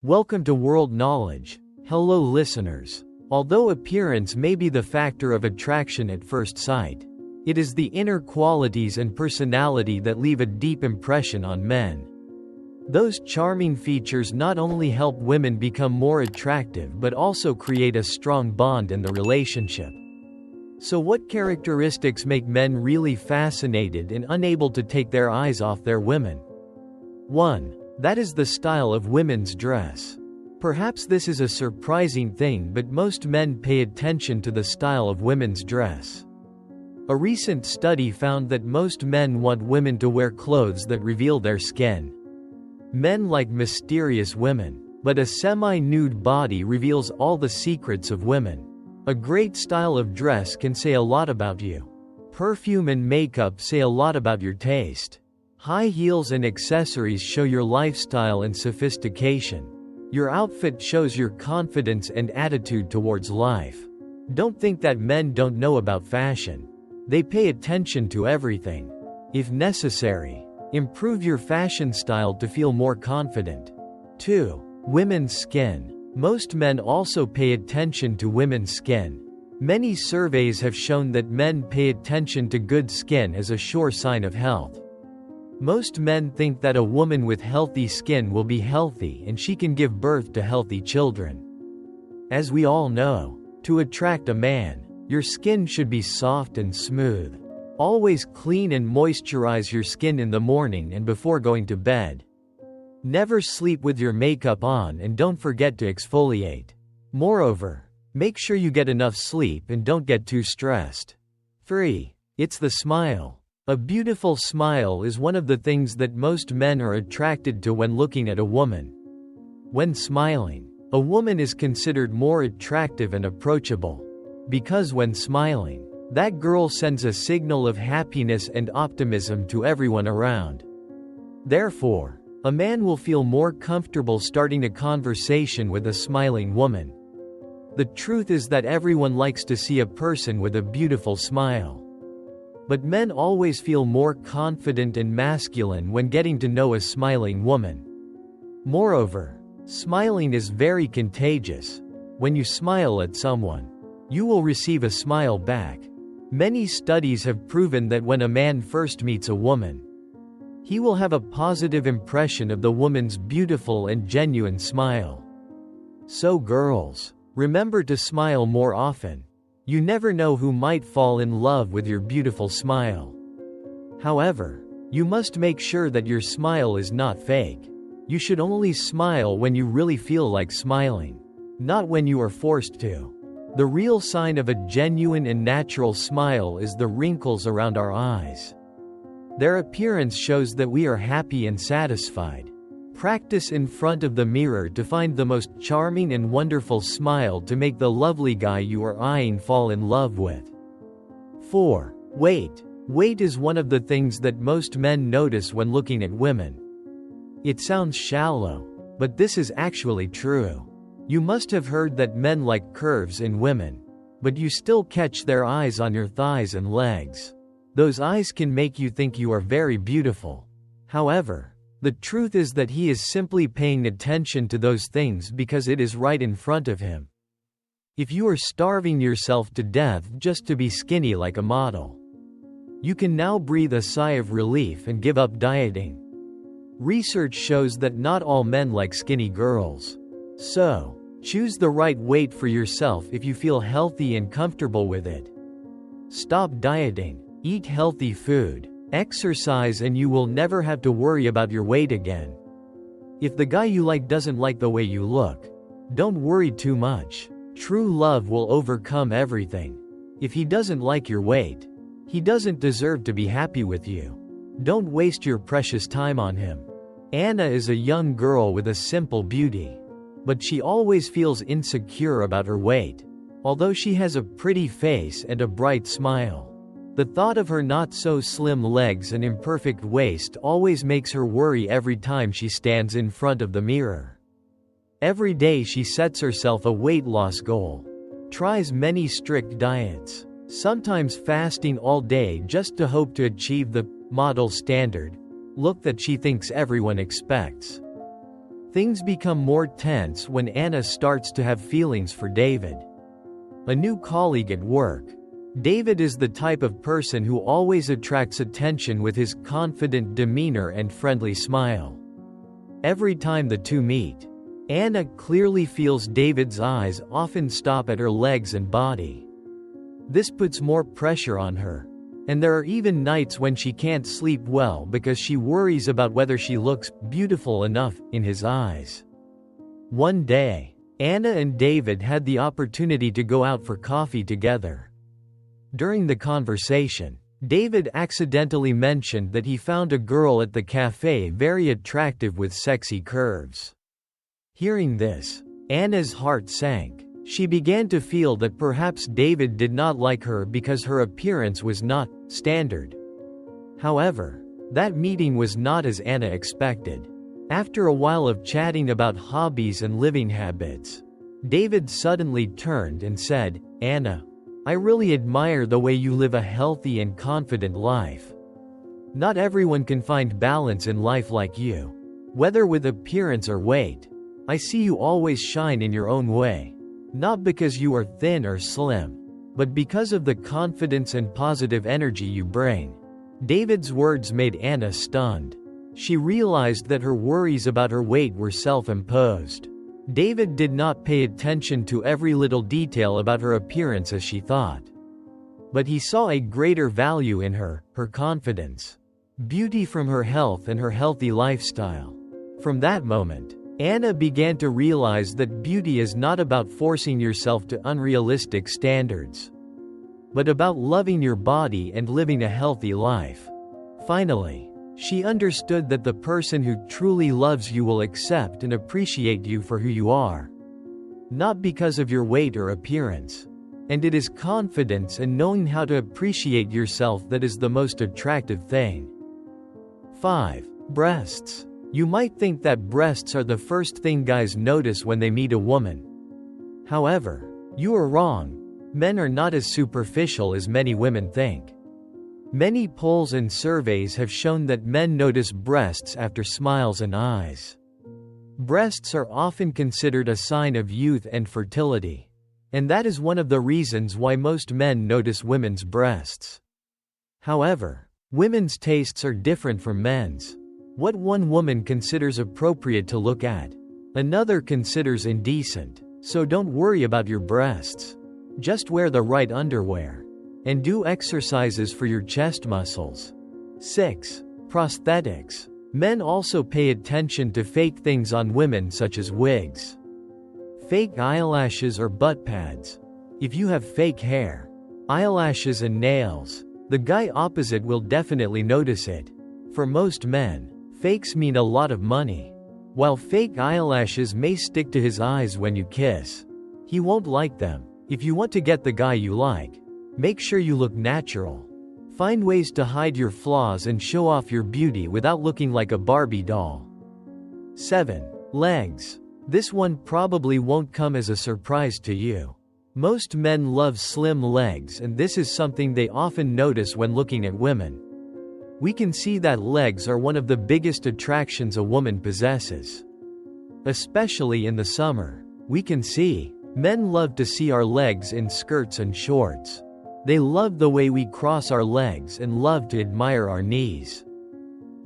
Welcome to World Knowledge. Hello listeners. Although appearance may be the factor of attraction at first sight, it is the inner qualities and personality that leave a deep impression on men. Those charming features not only help women become more attractive but also create a strong bond in the relationship. So what characteristics make men really fascinated and unable to take their eyes off their women? 1. That is the style of women's dress. Perhaps this is a surprising thing, but most men pay attention to the style of women's dress. A recent study found that most men want women to wear clothes that reveal their skin. Men like mysterious women, but a semi-nude body reveals all the secrets of women. A great style of dress can say a lot about you. Perfume and makeup say a lot about your taste. High heels and accessories show your lifestyle and sophistication. Your outfit shows your confidence and attitude towards life. Don't think that men don't know about fashion. They pay attention to everything. If necessary, improve your fashion style to feel more confident. 2. Women's skin. Most men also pay attention to women's skin. Many surveys have shown that men pay attention to good skin as a sure sign of health. Most men think that a woman with healthy skin will be healthy and she can give birth to healthy children. As we all know, to attract a man, your skin should be soft and smooth. Always clean and moisturize your skin in the morning and before going to bed. Never sleep with your makeup on and don't forget to exfoliate. Moreover, make sure you get enough sleep and don't get too stressed. 3. It's the smile. A beautiful smile is one of the things that most men are attracted to when looking at a woman. When smiling, a woman is considered more attractive and approachable. Because when smiling, that girl sends a signal of happiness and optimism to everyone around. Therefore, a man will feel more comfortable starting a conversation with a smiling woman. The truth is that everyone likes to see a person with a beautiful smile. But men always feel more confident and masculine when getting to know a smiling woman. Moreover, smiling is very contagious. When you smile at someone, you will receive a smile back. Many studies have proven that when a man first meets a woman, he will have a positive impression of the woman's beautiful and genuine smile. So girls, remember to smile more often. You never know who might fall in love with your beautiful smile. However, you must make sure that your smile is not fake. You should only smile when you really feel like smiling, not when you are forced to. The real sign of a genuine and natural smile is the wrinkles around our eyes. Their appearance shows that we are happy and satisfied. Practice in front of the mirror to find the most charming and wonderful smile to make the lovely guy you are eyeing fall in love with. 4. Weight. Weight is one of the things that most men notice when looking at women. It sounds shallow, but this is actually true. You must have heard that men like curves in women, but you still catch their eyes on your thighs and legs. Those eyes can make you think you are very beautiful. However, the truth is that he is simply paying attention to those things because it is right in front of him. If you are starving yourself to death just to be skinny like a model, you can now breathe a sigh of relief and give up dieting. Research shows that not all men like skinny girls. So, choose the right weight for yourself if you feel healthy and comfortable with it. Stop dieting, eat healthy food, exercise, and you will never have to worry about your weight again. If the guy you like doesn't like the way you look, don't worry too much. True love will overcome everything. If he doesn't like your weight, he doesn't deserve to be happy with you. Don't waste your precious time on him. Anna is a young girl with a simple beauty, but she always feels insecure about her weight. Although she has a pretty face and a bright smile, the thought of her not-so-slim legs and imperfect waist always makes her worry every time she stands in front of the mirror. Every day she sets herself a weight loss goal, tries many strict diets, sometimes fasting all day just to hope to achieve the model standard look that she thinks everyone expects. Things become more tense when Anna starts to have feelings for David. A new colleague at work. David is the type of person who always attracts attention with his confident demeanor and friendly smile. Every time the two meet, Anna clearly feels David's eyes often stop at her legs and body. This puts more pressure on her, and there are even nights when she can't sleep well because she worries about whether she looks beautiful enough in his eyes. One day, Anna and David had the opportunity to go out for coffee together. During the conversation, David accidentally mentioned that he found a girl at the cafe very attractive with sexy curves. Hearing this, Anna's heart sank. She began to feel that perhaps David did not like her because her appearance was not standard. However, that meeting was not as Anna expected. After a while of chatting about hobbies and living habits, David suddenly turned and said, "Anna, I really admire the way you live a healthy and confident life. Not everyone can find balance in life like you. Whether with appearance or weight, I see you always shine in your own way. Not because you are thin or slim, but because of the confidence and positive energy you bring." David's words made Anna stunned. She realized that her worries about her weight were self-imposed. David did not pay attention to every little detail about her appearance as she thought. But he saw a greater value in her confidence, beauty from her health and her healthy lifestyle. From that moment, Anna began to realize that beauty is not about forcing yourself to unrealistic standards, but about loving your body and living a healthy life. Finally, she understood that the person who truly loves you will accept and appreciate you for who you are, not because of your weight or appearance. And it is confidence and knowing how to appreciate yourself that is the most attractive thing. 5. Breasts. You might think that breasts are the first thing guys notice when they meet a woman. However, you are wrong. Men are not as superficial as many women think. Many polls and surveys have shown that men notice breasts after smiles and eyes. Breasts are often considered a sign of youth and fertility, and that is one of the reasons why most men notice women's breasts. However, women's tastes are different from men's. What one woman considers appropriate to look at, another considers indecent. So don't worry about your breasts. Just wear the right underwear and do exercises for your chest muscles. 6. Prosthetics. Men also pay attention to fake things on women such as wigs, fake eyelashes or butt pads. If you have fake hair, eyelashes and nails, the guy opposite will definitely notice it. For most men, fakes mean a lot of money. While fake eyelashes may stick to his eyes when you kiss, he won't like them. If you want to get the guy you like, make sure you look natural. Find ways to hide your flaws and show off your beauty without looking like a Barbie doll. 7. Legs. This one probably won't come as a surprise to you. Most men love slim legs, and this is something they often notice when looking at women. We can see that legs are one of the biggest attractions a woman possesses. Especially in the summer, we can see men love to see our legs in skirts and shorts. They love the way we cross our legs and love to admire our knees.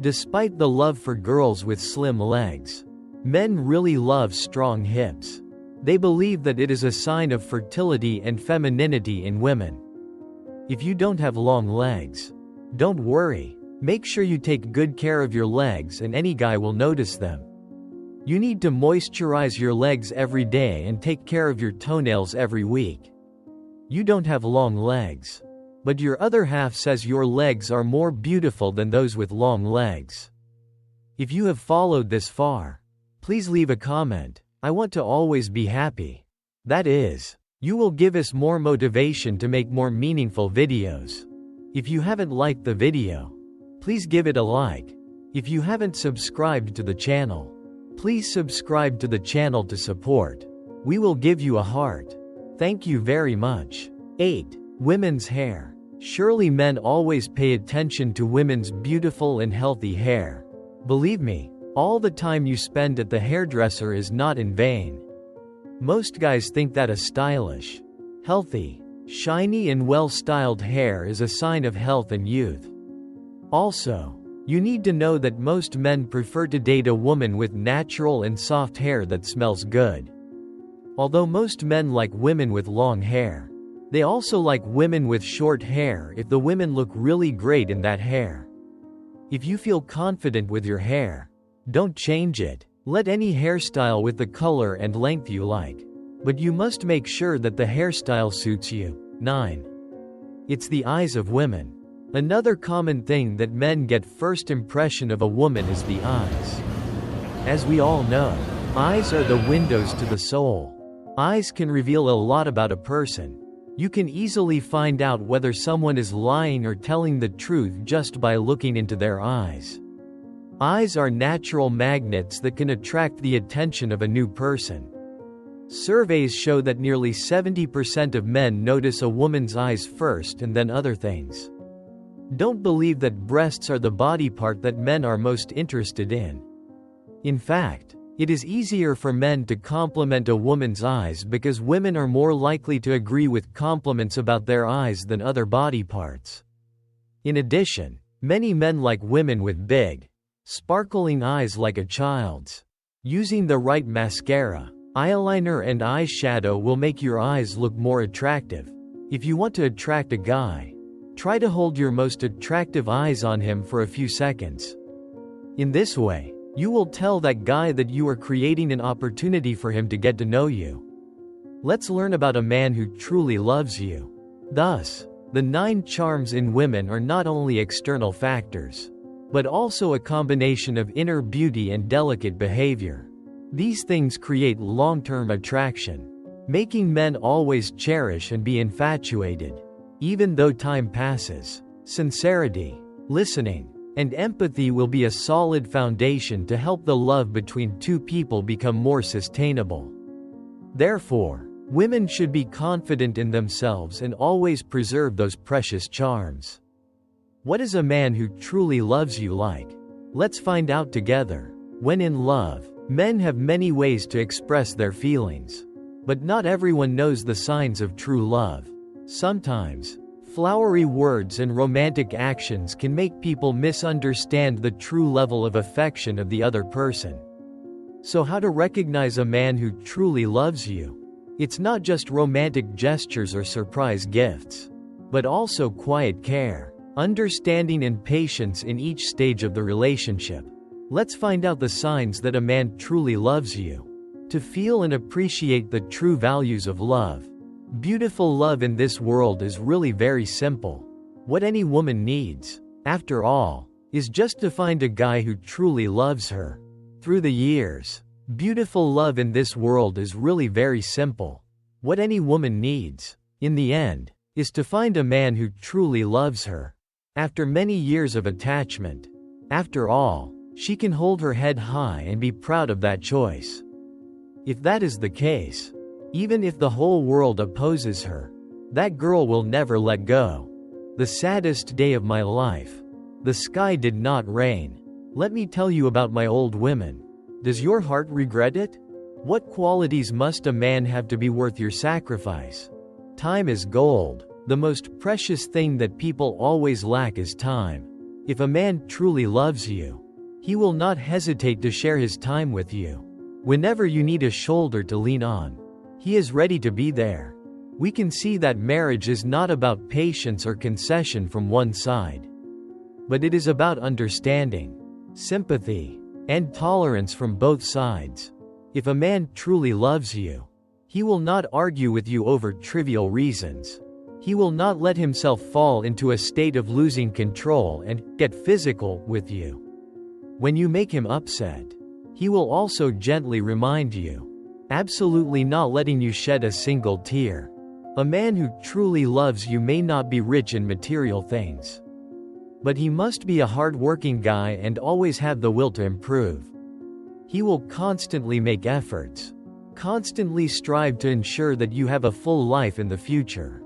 Despite the love for girls with slim legs, men really love strong hips. They believe that it is a sign of fertility and femininity in women. If you don't have long legs, don't worry. Make sure you take good care of your legs and any guy will notice them. You need to moisturize your legs every day and take care of your toenails every week. You don't have long legs, but your other half says your legs are more beautiful than those with long legs. If you have followed this far, please leave a comment. I want to always be happy. That is, you will give us more motivation to make more meaningful videos. If you haven't liked the video, please give it a like. If you haven't subscribed to the channel, please subscribe to the channel to support. We will give you a heart. Thank you very much. 8. Women's hair. Surely men always pay attention to women's beautiful and healthy hair. Believe me, All the time you spend at the hairdresser is not in vain. Most guys think that a stylish, healthy, shiny and well-styled hair is a sign of health and youth. Also, you need to know that most men prefer to date a woman with natural and soft hair that smells good. Although most men like women with long hair, they also like women with short hair if the women look really great in that hair. If you feel confident with your hair, don't change it. Let any hairstyle with the color and length you like. But you must make sure that the hairstyle suits you. 9. It's the eyes of women. Another common thing that men get first impression of a woman is the eyes. As we all know, eyes are the windows to the soul. Eyes can reveal a lot about a person. You can easily find out whether someone is lying or telling the truth just by looking into their eyes. Eyes are natural magnets that can attract the attention of a new person. Surveys show that nearly 70% of men notice a woman's eyes first and then other things. Don't believe that breasts are the body part that men are most interested in. In fact, it is easier for men to compliment a woman's eyes because women are more likely to agree with compliments about their eyes than other body parts. In addition, many men like women with big, sparkling eyes like a child's. Using the right mascara, eyeliner and eyeshadow will make your eyes look more attractive. If you want to attract a guy, try to hold your most attractive eyes on him for a few seconds. In this way, you will tell that guy that you are creating an opportunity for him to get to know you. Let's learn about a man who truly loves you. Thus, the 9 charms in women are not only external factors, but also a combination of inner beauty and delicate behavior. These things create long-term attraction, making men always cherish and be infatuated, even though time passes. Sincerity, listening, and empathy will be a solid foundation to help the love between two people become more sustainable. Therefore, women should be confident in themselves and always preserve those precious charms. What is a man who truly loves you like? Let's find out together. When in love, men have many ways to express their feelings. But not everyone knows the signs of true love. Sometimes, flowery words and romantic actions can make people misunderstand the true level of affection of the other person. So how to recognize a man who truly loves you? It's not just romantic gestures or surprise gifts, but also quiet care, understanding and patience in each stage of the relationship. Let's find out the signs that a man truly loves you. To feel and appreciate the true values of love. Beautiful love in this world is really very simple. What any woman needs, after all, is just to find a guy who truly loves her. Through the years, beautiful love in this world is really very simple. What any woman needs, in the end, is to find a man who truly loves her. After many years of attachment, after all, she can hold her head high and be proud of that choice. If that is the case, even if the whole world opposes her, that girl will never let go. The saddest day of my life. The sky did not rain. Let me tell you about my old women. Does your heart regret it? What qualities must a man have to be worth your sacrifice? Time is gold. The most precious thing that people always lack is time. If a man truly loves you, he will not hesitate to share his time with you. Whenever you need a shoulder to lean on, he is ready to be there. We can see that marriage is not about patience or concession from one side, but it is about understanding, sympathy, and tolerance from both sides. If a man truly loves you, he will not argue with you over trivial reasons. He will not let himself fall into a state of losing control and get physical with you. When you make him upset, he will also gently remind you, absolutely not letting you shed a single tear. A man who truly loves you may not be rich in material things, but he must be a hard-working guy and always have the will to improve. He will constantly make efforts, constantly strive to ensure that you have a full life in the future.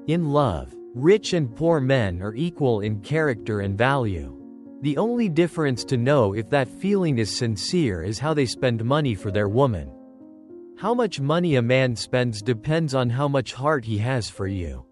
In love, rich and poor men are equal in character and value. The only difference to know if that feeling is sincere is how they spend money for their woman. How much money a man spends depends on how much heart he has for you.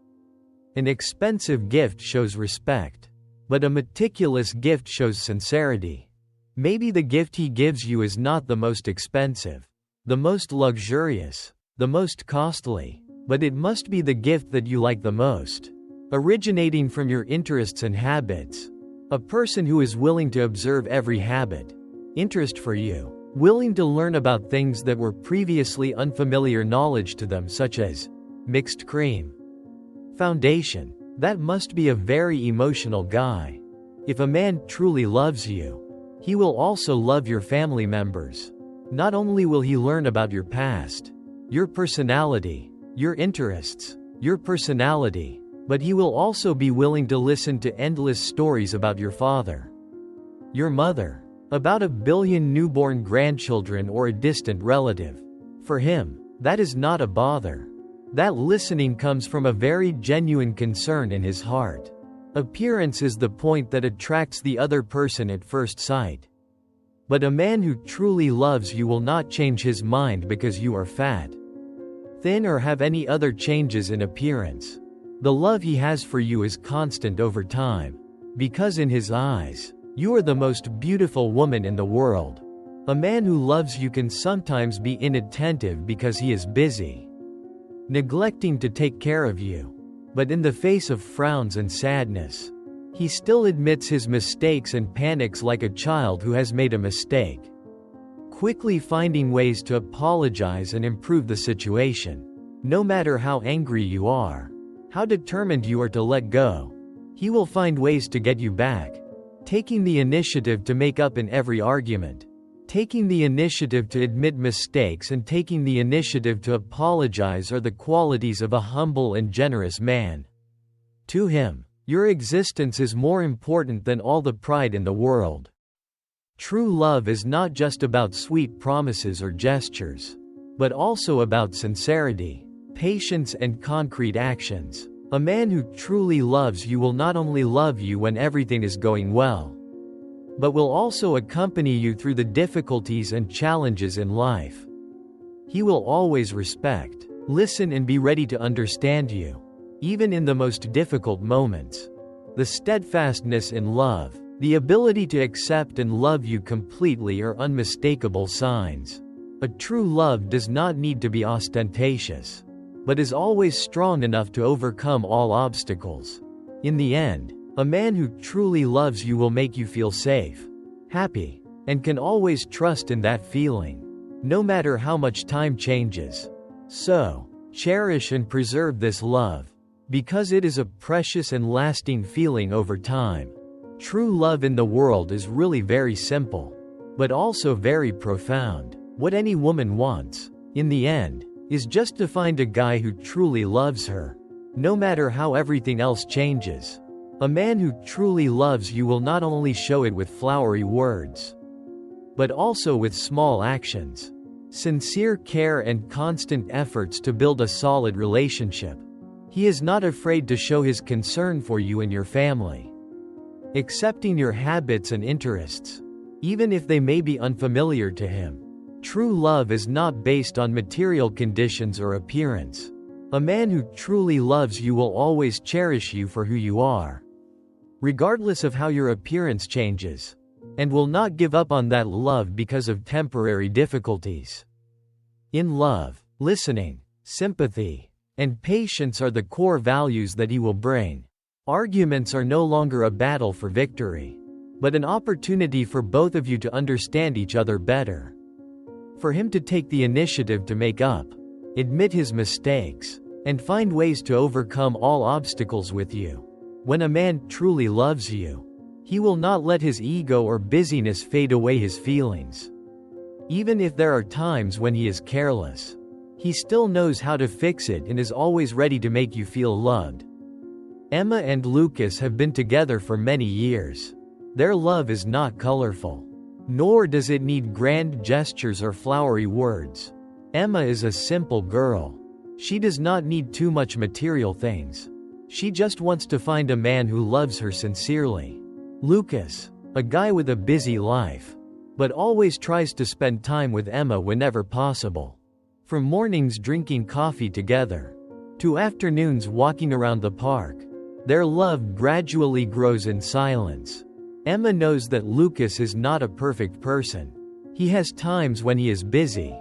An expensive gift shows respect, but a meticulous gift shows sincerity. Maybe the gift he gives you is not the most expensive, the most luxurious, the most costly, but it must be the gift that you like the most, originating from your interests and habits. A person who is willing to observe every habit, interest for you, willing to learn about things that were previously unfamiliar knowledge to them, such as mixed cream, foundation, that must be a very emotional guy. If a man truly loves you, he will also love your family members. Not only will he learn about your past, your personality, your interests, your personality, but he will also be willing to listen to endless stories about your father, your mother, about 1 billion newborn grandchildren or a distant relative. For him, that is not a bother. That listening comes from a very genuine concern in his heart. Appearance is the point that attracts the other person at first sight. But a man who truly loves you will not change his mind because you are fat, thin, or have any other changes in appearance. The love he has for you is constant over time, because in his eyes, you are the most beautiful woman in the world. A man who loves you can sometimes be inattentive because he is busy, neglecting to take care of you. But in the face of frowns and sadness, he still admits his mistakes and panics like a child who has made a mistake, quickly finding ways to apologize and improve the situation. No matter how angry you are, how determined you are to let go, he will find ways to get you back. Taking the initiative to make up in every argument, taking the initiative to admit mistakes, and taking the initiative to apologize are the qualities of a humble and generous man. To him, your existence is more important than all the pride in the world. True love is not just about sweet promises or gestures, but also about sincerity, patience, and concrete actions. A man who truly loves you will not only love you when everything is going well, but will also accompany you through the difficulties and challenges in life. He will always respect, listen, and be ready to understand you, even in the most difficult moments. The steadfastness in love, the ability to accept and love you completely are unmistakable signs. A true love does not need to be ostentatious, but is always strong enough to overcome all obstacles. In the end, a man who truly loves you will make you feel safe, happy, and can always trust in that feeling, no matter how much time changes. So, cherish and preserve this love, because it is a precious and lasting feeling over time. True love in the world is really very simple, but also very profound. What any woman wants, in the end, is just to find a guy who truly loves her, no matter how everything else changes. A man who truly loves you will not only show it with flowery words, but also with small actions, sincere care, and constant efforts to build a solid relationship. He is not afraid to show his concern for you and your family, accepting your habits and interests, even if they may be unfamiliar to him. True love is not based on material conditions or appearance. A man who truly loves you will always cherish you for who you are, regardless of how your appearance changes, and will not give up on that love because of temporary difficulties. In love, listening, sympathy, and patience are the core values that he will bring. Arguments are no longer a battle for victory, but an opportunity for both of you to understand each other better. For him to take the initiative to make up, admit his mistakes, and find ways to overcome all obstacles with you. When a man truly loves you, he will not let his ego or busyness fade away his feelings. Even if there are times when he is careless, he still knows how to fix it and is always ready to make you feel loved. Emma and Lucas have been together for many years. Their love is not colorful, nor does it need grand gestures or flowery words. Emma is a simple girl. She does not need too much material things. She just wants to find a man who loves her sincerely. Lucas, a guy with a busy life, but always tries to spend time with Emma whenever possible. From mornings drinking coffee together, to afternoons walking around the park, their love gradually grows in silence. Emma knows that Lucas is not a perfect person. He has times when he is busy,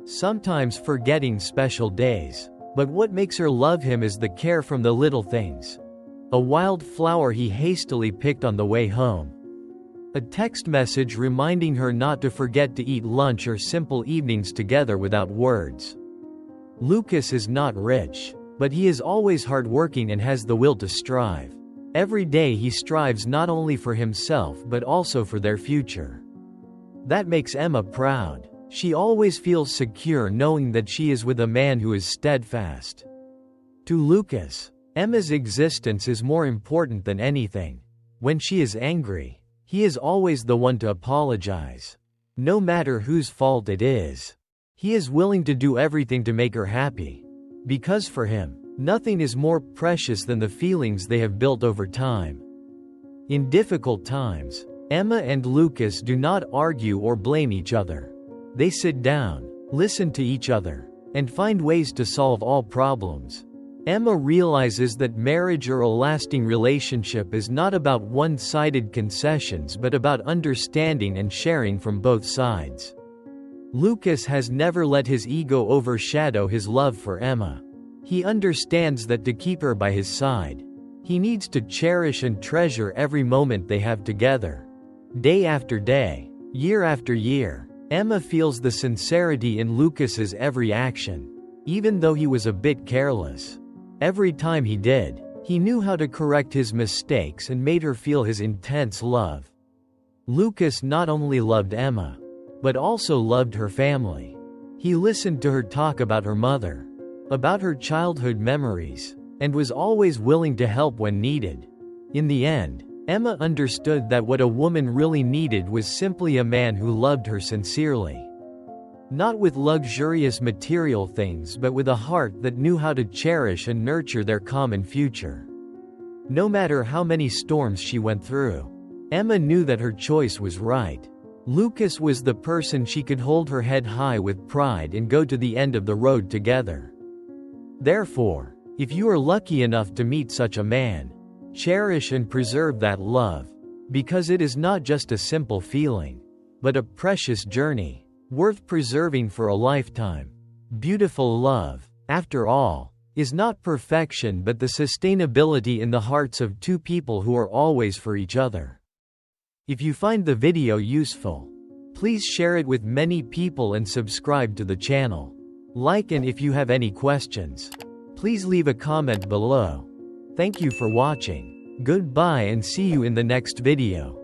sometimes forgetting special days. But what makes her love him is the care from the little things. A wild flower he hastily picked on the way home. A text message reminding her not to forget to eat lunch, or simple evenings together without words. Lucas is not rich, but he is always hardworking and has the will to strive. Every day he strives not only for himself but also for their future. That makes Emma proud. She always feels secure knowing that she is with a man who is steadfast. To Lucas, Emma's existence is more important than anything. When she is angry, he is always the one to apologize. No matter whose fault it is, he is willing to do everything to make her happy. Because for him, nothing is more precious than the feelings they have built over time. In difficult times, Emma and Lucas do not argue or blame each other. They sit down, listen to each other, and find ways to solve all problems. Emma realizes that marriage or a lasting relationship is not about one-sided concessions but about understanding and sharing from both sides. Lucas has never let his ego overshadow his love for Emma. He understands that to keep her by his side, he needs to cherish and treasure every moment they have together. Day after day, year after year, Emma feels the sincerity in Lucas's every action. Even though he was a bit careless, every time he did, he knew how to correct his mistakes and made her feel his intense love. Lucas not only loved Emma, but also loved her family. He listened to her talk about her mother, about her childhood memories, and was always willing to help when needed. In the end, Emma understood that what a woman really needed was simply a man who loved her sincerely. Not with luxurious material things but with a heart that knew how to cherish and nurture their common future. No matter how many storms she went through, Emma knew that her choice was right. Lucas was the person she could hold her head high with pride and go to the end of the road together. Therefore, if you are lucky enough to meet such a man, cherish and preserve that love, because it is not just a simple feeling, but a precious journey, worth preserving for a lifetime. Beautiful love, after all, is not perfection but the sustainability in the hearts of two people who are always for each other. If you find the video useful, please share it with many people and subscribe to the channel. Like, and if you have any questions, please leave a comment below. Thank you for watching. Goodbye and see you in the next video.